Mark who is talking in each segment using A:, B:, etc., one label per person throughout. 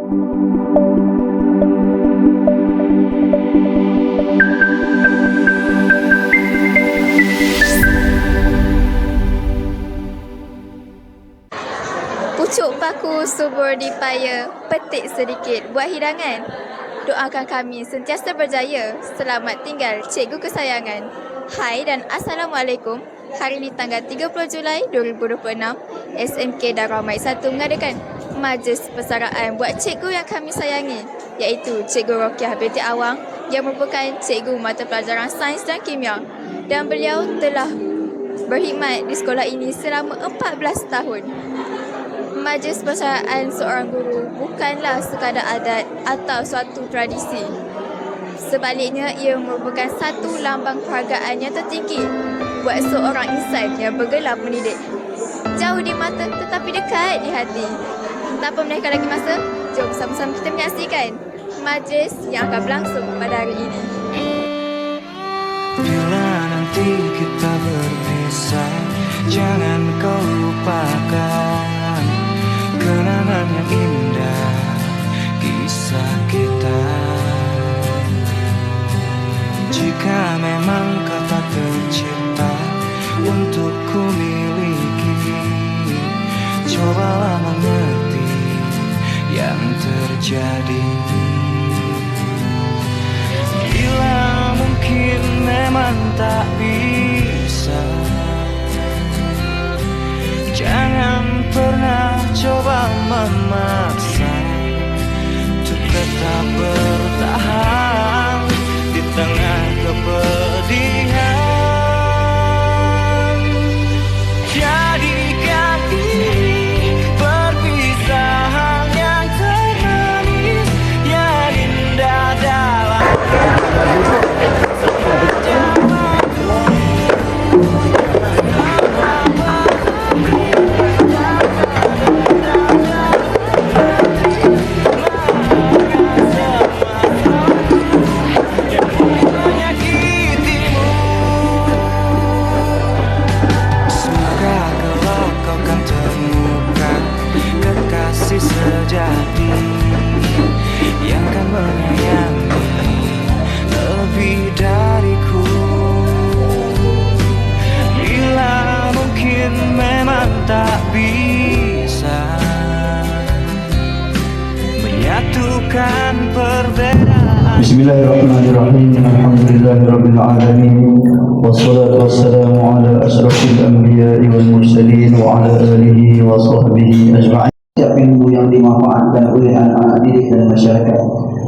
A: Pucuk paku subur dipaya, petik sedikit buat hidangan. Doakan kami sentiasa berjaya. Selamat tinggal cikgu kesayangan. Hai dan Assalamualaikum. Hari ini tanggal 30 Julai 2026, SMK Darul Maid 1 mengadakan majlis persaraan buat cikgu yang kami sayangi, iaitu Cikgu Rokiah binti Awang yang merupakan cikgu mata pelajaran sains dan kimia, dan beliau telah berkhidmat di sekolah ini selama 14 tahun. Majlis persaraan seorang guru bukanlah sekadar adat atau suatu tradisi. Sebaliknya, ia merupakan satu lambang penghargaan yang tertinggi buat seorang insan yang bergelar pendidik. Jauh di mata tetapi dekat di hati. Tanpa menaikkan lagi masa, jom sama-sama kita menyaksikan majlis yang akan berlangsung pada hari ini.
B: Bila nanti kita berpisah, jangan kau lupakan kenangan yang indah, kisah kita. Jika memang kau tak tercipta untuk ku miliki, cobalah mengerti yang terjadi. Bila mungkin memang tak bisa, jangan pernah coba memaksa untuk tetap bertahan di tengah kepedihan. Jadikan ini perpisahan yang termanis, yang indah dalam sejati yang kan menyayangi lebih dariku. Bila mungkin memang tak bisa menyatukan perbedaan.
C: Bismillahirrahmanirrahim. Alhamdulillahirabbil alamin. Wassalatu wassalamu ala asyrafil anbiya'i wal mursalin wa ala alihi wa sahbihi ajma'in. Setiap ilmu yang dimanfaatkan oleh anak-anak didik dan masyarakat.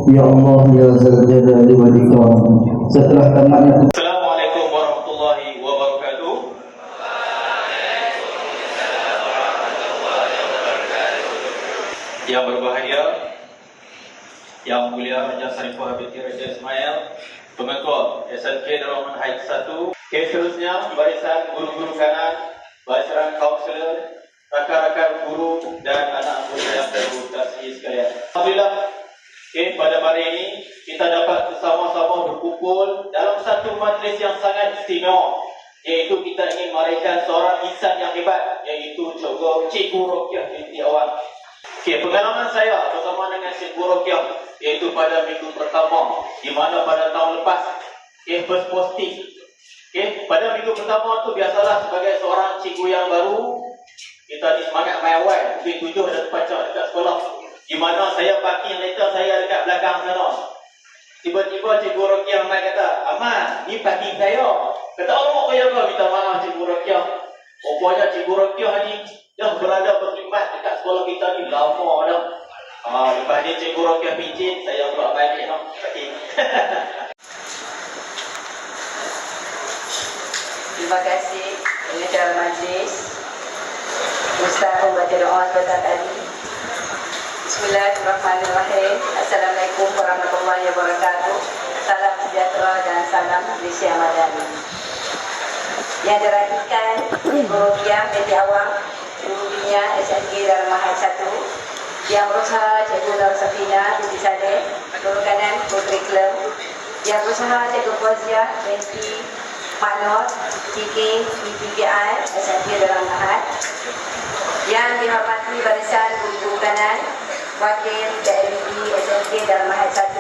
C: Ya Allah, ya Zal Jalali wal Ikram. Setelah tamatnya
D: Assalamualaikum warahmatullahi wabarakatuh. Yang berbahagia, Yang Mulia Raja Sarifah binti Raja Ismail, Pengetua SMK Darul Maid 1. Seterusnya barisan guru-guru kanan, barisan kaunselor, rakan-rakan guru dan anak muda yang terkasih sekalian. Alhamdulillah, pada hari ini kita dapat bersama-sama berkumpul dalam satu majlis yang sangat istimewa, iaitu kita ingin meraihkan seorang insan yang hebat, iaitu Cikgu Rokiah binti Awang. Pengalaman saya bersama dengan Cikgu Rokiah iaitu pada minggu pertama, di mana pada tahun lepas, first posting. Pada minggu pertama tu biasalah sebagai seorang cikgu yang baru, kita ni semangat main awal, tujuh ada terpacak dekat sekolah, di mana saya parking letter saya dekat belakang sana. Tiba-tiba Cikgu Rokiah mai kata, "Aman, ni parking saya." Kata, "Oh, kaya kau minta maaf Cikgu Rokiah." Rupanya Cikgu Rokiah ni dah berada berkhidmat dekat sekolah kita ni lama dah. Lepas ni Cikgu Rokiah pijit, saya pula balik dah.
E: Terima kasih pengacara majlis. Ustaz membaca doa sebentar tadi. Bismillahirrahmanirrahim. Assalamualaikum warahmatullahi wabarakatuh. Salam sejahtera dan salam Malaysia Madani. Yang dirahimkan Ibu Rokiah binti Awang, Guru Dunia SMK Darul Maid 1, Yang Berusaha Cikgu Nur Safina binti Saleh, Guru Kanan Putri Klem, Yang Berusaha Cikgu Fauziah binti Maknur, TK PPKI SMK Darul Maid, yang dihormati barisan guru kanan, wakil DMD SMK Darul Mahir 1,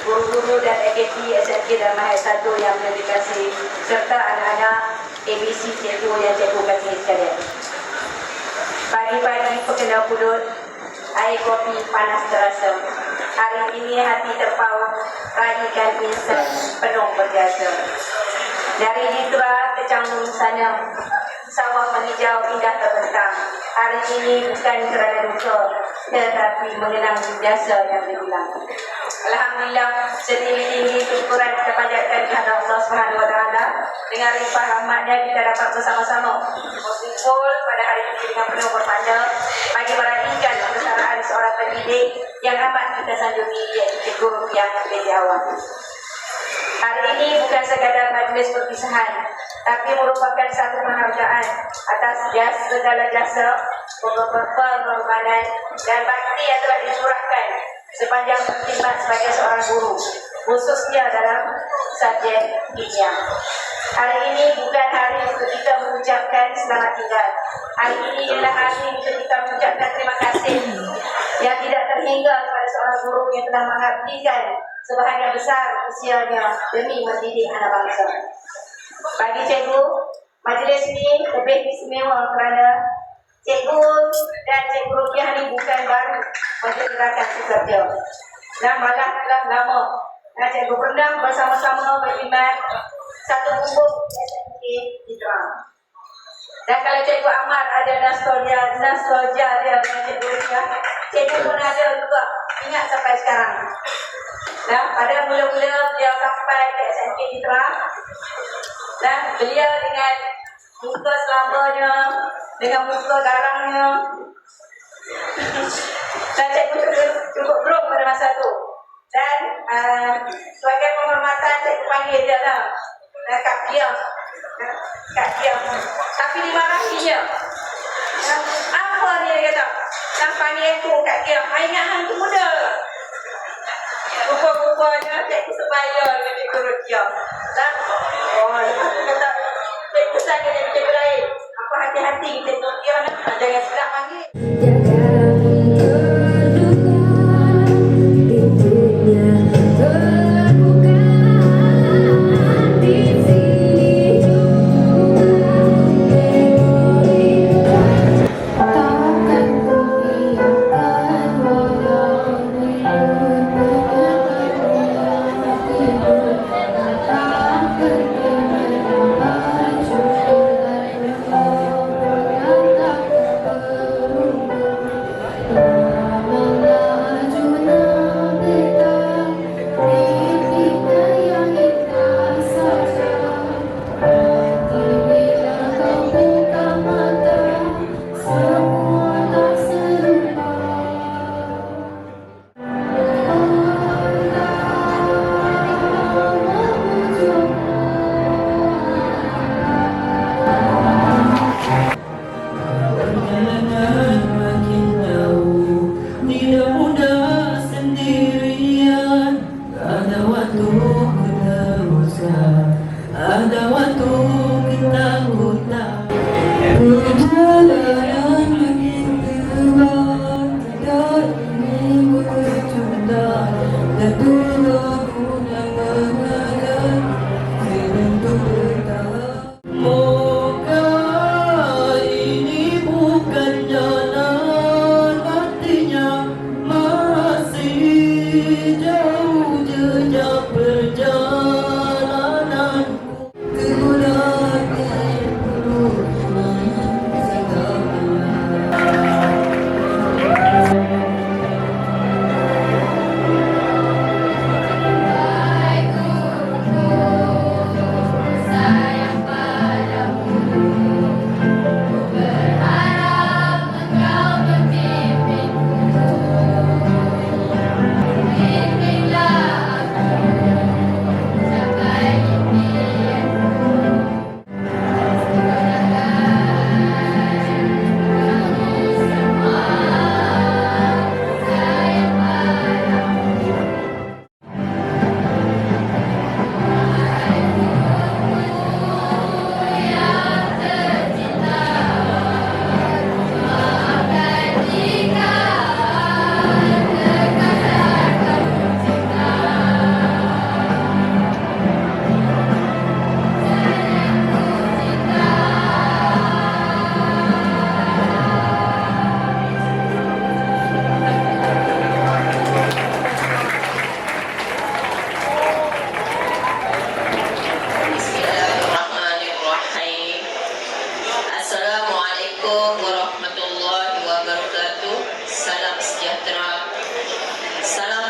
E: guru-guru dan AKP SMK Darul Mahir 1 yang berdedikasi, serta anak-anak ABC cikgu yang cikgu kasih sekalian. Pagi-pagi perkenal pulut, air kopi panas terasa. Hari ini hati terpaut, ragikan insan penuh berjasa. Dari Ditra ke Canggung sana, sawah menghijau indah terbentang. Hari ini bukan kerana duka, tetapi mengenang jasa yang dibilang. Alhamdulillah, setinggi-tinggi syukuran kita panjatkan kepada Allah Subhanahu Wa Taala. Dengan limpah rahmatnya kita dapat bersama-sama berkumpul pada hari ini dengan penuh bermakna bagi meraihkan kebesaran seorang pendidik yang amat kita sanjungi, iaitu Cikgu Rupiah binti Awang. Hari ini bukan sekadar majlis perpisahan, tapi merupakan satu penghargaan atas segala jasa, pengorbanan dan bakti yang telah dicurahkan sepanjang berkhidmat sebagai seorang guru, khususnya dalam subjek kimia. Hari ini bukan hari untuk kita mengucapkan selamat tinggal. Hari ini adalah hari untuk kita mengucapkan terima kasih yang tidak terhingga kepada seorang guru yang telah mengabdikan sebahagian besar usianya demi mendidik anak bangsa. Bagi cikgu, majlis ini lebih istimewa kerana cikgu dan Cikgu Rupiah ini bukan baru menjadikan bekerja. Dan malah telah lama dan cikgu pernah bersama-sama berkhidmat satu buku SMK Ditra. Dan kalau Cikgu Ahmad ada nostalgia dia dengan Cikgu Rupiah, cikgu pun ada juga ingat sampai sekarang. Nah, pada mula-mula beliau sampai ke SMK Ditra, dan beliau dengan muka selambanya, dengan muka garangnya, dan cikgu cukup belum pada masa tu. Dan sebagai penghormatan cikgu panggil dia lah, Kak Diam, tapi dimarahinya. Apa dia kata? Nak panggil aku Kak Diam, ingat hang tu muda. Rupa-rupanya cikgu sebaya dengan Cikgu Rupiah. Dan kata cikgu saya dengan cikgu lain, apa hati-hati Cikgu Rupiah nak, jangan silap panggil.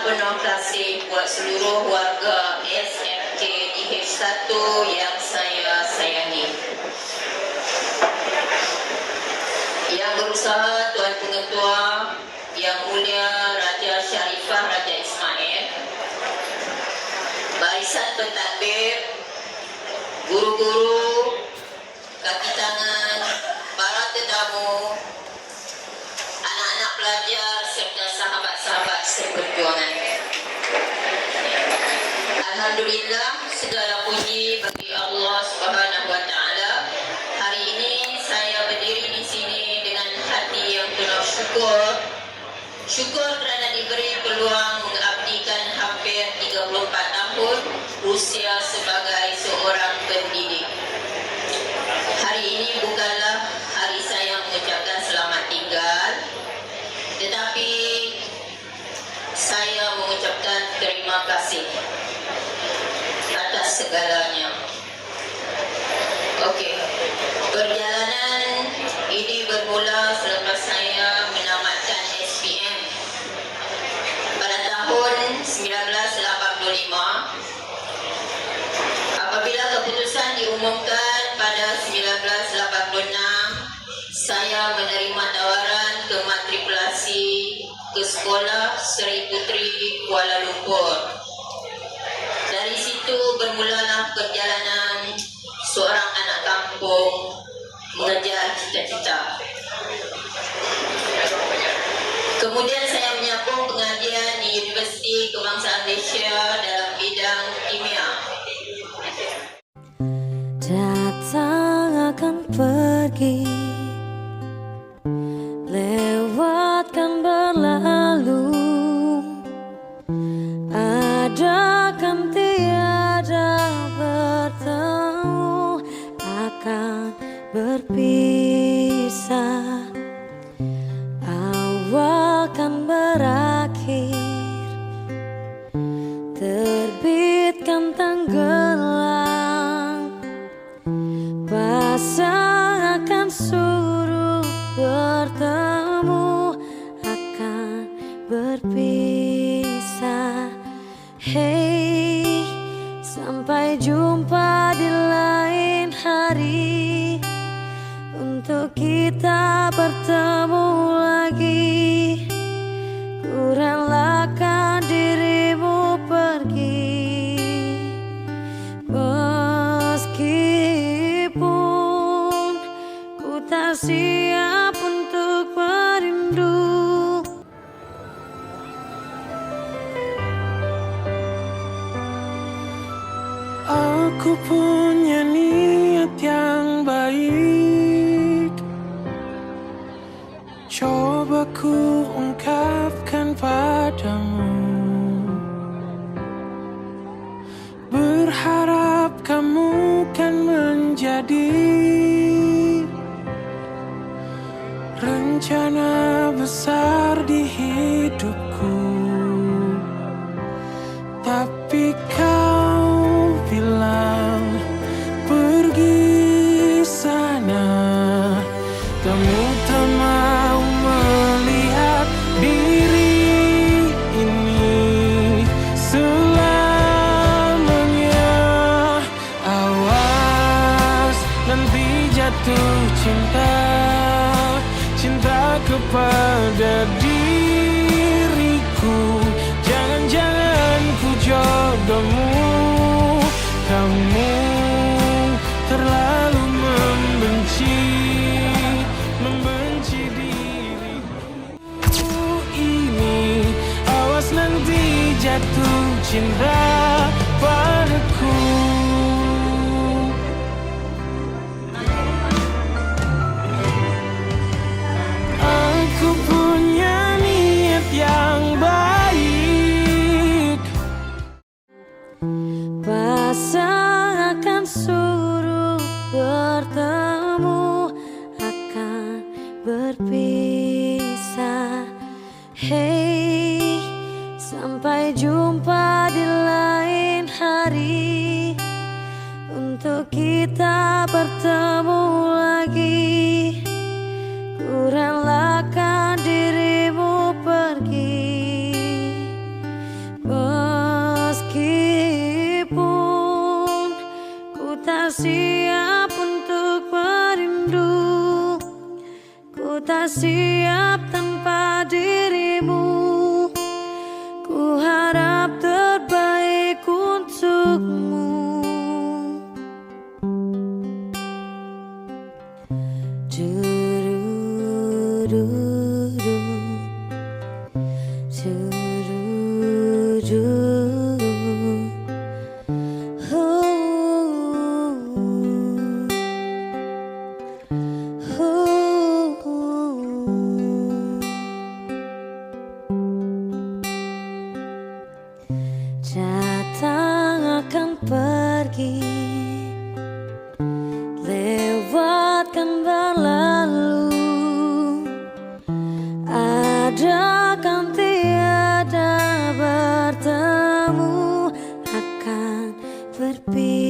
E: penuh kasih buat seluruh warga SMK IH1 yang saya sayangi. Yang berusaha Tuan Pengetua Yang Mulia Raja Sharifah Raja Ismail, barisan pentadbir, guru-guru, kaki tangan, para tetamu, anak-anak pelajar serta sahabat-sahabat seperjuangan. Alhamdulillah, segala puji bagi Allah Subhanahu wa taala. Hari ini saya berdiri di sini dengan hati yang penuh syukur. Syukur kerana diberi peluang mengabdikan hampir 34 tahun usia sebagai seorang pendidik. Hari ini bukanlah hari saya mengucapkan selamat tinggal, tetapi saya mengucapkan terima kasih atas segalanya. Okey, perjalanan ini bermula selepas saya menamatkan SPM pada tahun 1985. Apabila keputusan diumumkan pada 1986, saya menerima tawaran ke matrikulasi ke sekolah Seri Puteri Kuala Lumpur. Dari situ bermulalah perjalanan seorang anak kampung mengejar cita-cita. Kemudian saya menyambung pengajian di Universiti Kebangsaan Malaysia dalam bidang kimia.
F: Datang akan pergi, lewatkan berlalu, ada kan tiada bertemu, akan berpisah, awal kan berakhir, terbitkan tenggelam, pasang akan suruh bertemu, akan berpisah. Hey, sampai jumpa di lain hari, untuk kita bertemu lagi. Ku relakan dirimu pergi, meskipun ku tak siap untuk merindu.
G: Aku punya niat yang baik, coba ku ungkapkan padamu. Berharap kamu kan menjadi rencana besar di hidupku. Tapi kau bilang pergi sana, kamu tak mau melihat diri ini selamanya. Awas nanti jatuh cinta, cinta kepada diriku. Jangan-jangan ku jodohmu, kamu terlalu membenci diriku ini. Awas nanti jatuh cinta padaku. Aku punya niat yang baik,
F: Pasang akan suruh bertemu, akan berpisah. Hey, sampai jumpa di lain hari, untuk kita bertemu lagi. Ku relakan dirimu pergi, pergi, lewatkan berlalu, ada kan tiada bertemu, akan berpisah,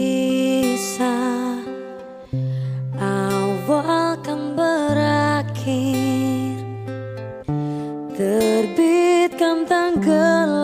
F: awal kan berakhir, terbitkan tenggelam.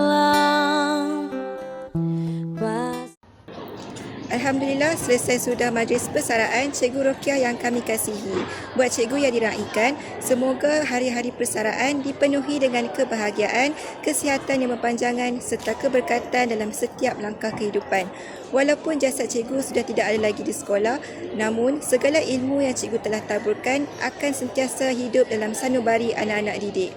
H: Alhamdulillah, selesai sudah majlis persaraan Cikgu Rokiah yang kami kasihi. Buat cikgu yang diraikan, semoga hari-hari persaraan dipenuhi dengan kebahagiaan, kesihatan yang berpanjangan serta keberkatan dalam setiap langkah kehidupan. Walaupun jasad cikgu sudah tidak ada lagi di sekolah, namun segala ilmu yang cikgu telah taburkan akan sentiasa hidup dalam sanubari anak-anak didik.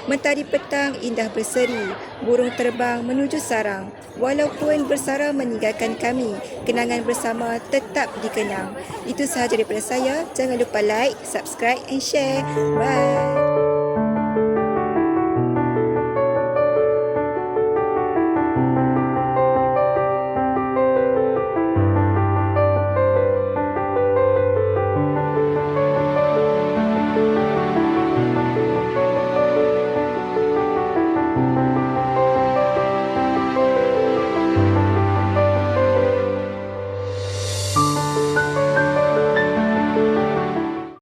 H: Mentari petang indah berseri, burung terbang menuju sarang. Walaupun bersarang meninggalkan kami, kenangan bersama tetap dikenang. Itu sahaja daripada saya. Jangan lupa like, subscribe and share. Bye.